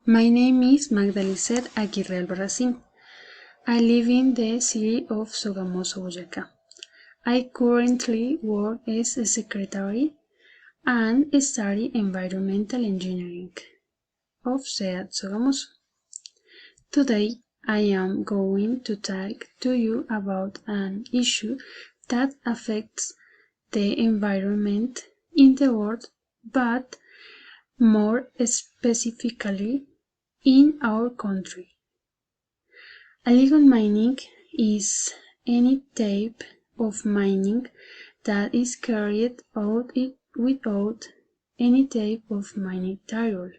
My name is Magdalena Aguirre Albarracin. I live in the city of Sogamoso, Boyacá. I currently work as a secretary and study environmental engineering of SEAT Sogamoso. Today, I am going to talk to you about an issue that affects the environment in the world, but more specifically in our country. Illegal mining is any type of mining that is carried out without any type of mining title,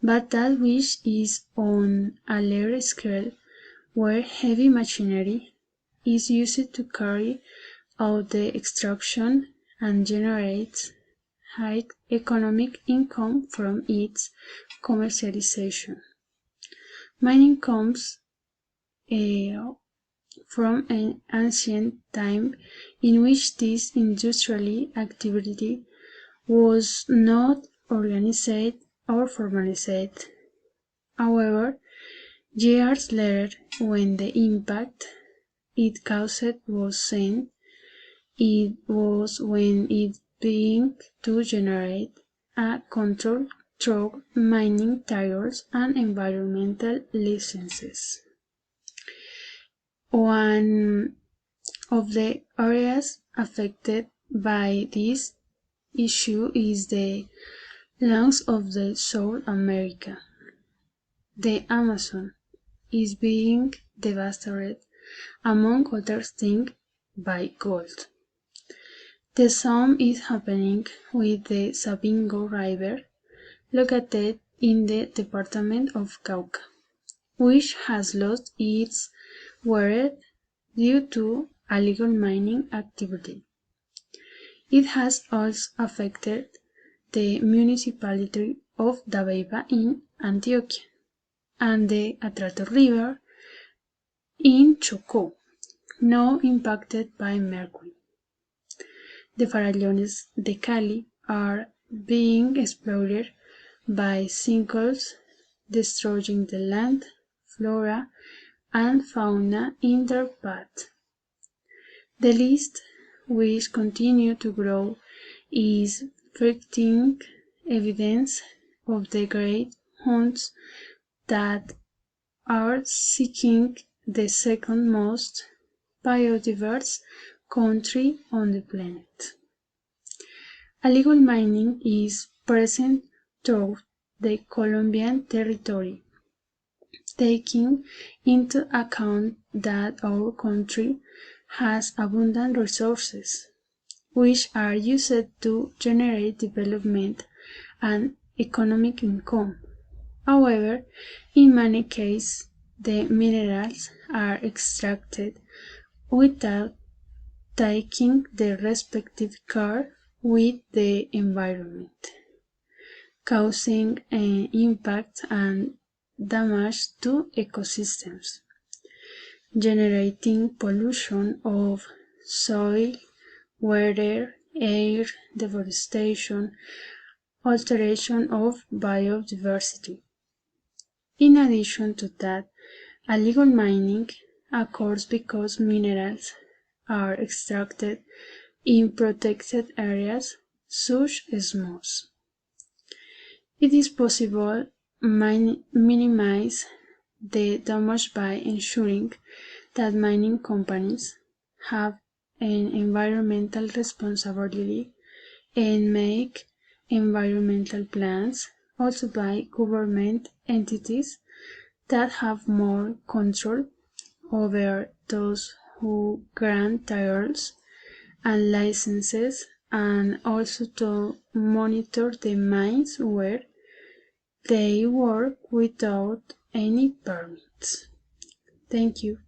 but that which is on a large scale where heavy machinery is used to carry out the extraction and generates high economic income from its commercialization. Mining comes from an ancient time in which this industrial activity was not organized or formalized. However, years later, when the impact it caused was seen, it was when it began to generate a control through mining titles and environmental licenses. One of the areas affected by this issue is the lands of the South America. The Amazon is being devastated, among other things, by gold. The same is happening with the Sabingo River, located in the department of Cauca, which has lost its water due to illegal mining activity. It has also affected the municipality of Dabeiba in Antioquia and the Atrato River in Chocó, now impacted by mercury. The Farallones de Cali are being exploited by sinkholes, destroying the land, flora, and fauna in their path. The list, which continues to grow, is frightening evidence of the great hunts that are seeking the second most biodiverse country on the planet. Illegal mining is present throughout the Colombian territory, taking into account that our country has abundant resources, which are used to generate development and economic income. However, in many cases, the minerals are extracted without taking the respective care with the environment, causing an impact and damage to ecosystems, generating pollution of soil, water, air, deforestation, alteration of biodiversity. In addition to that, illegal mining occurs because minerals are extracted in protected areas such as moss. It is possible to minimize the damage by ensuring that mining companies have an environmental responsibility and make environmental plans, also by government entities that have more control over those who grant titles and licenses, and also to monitor the mines where they work without any permits. Thank you.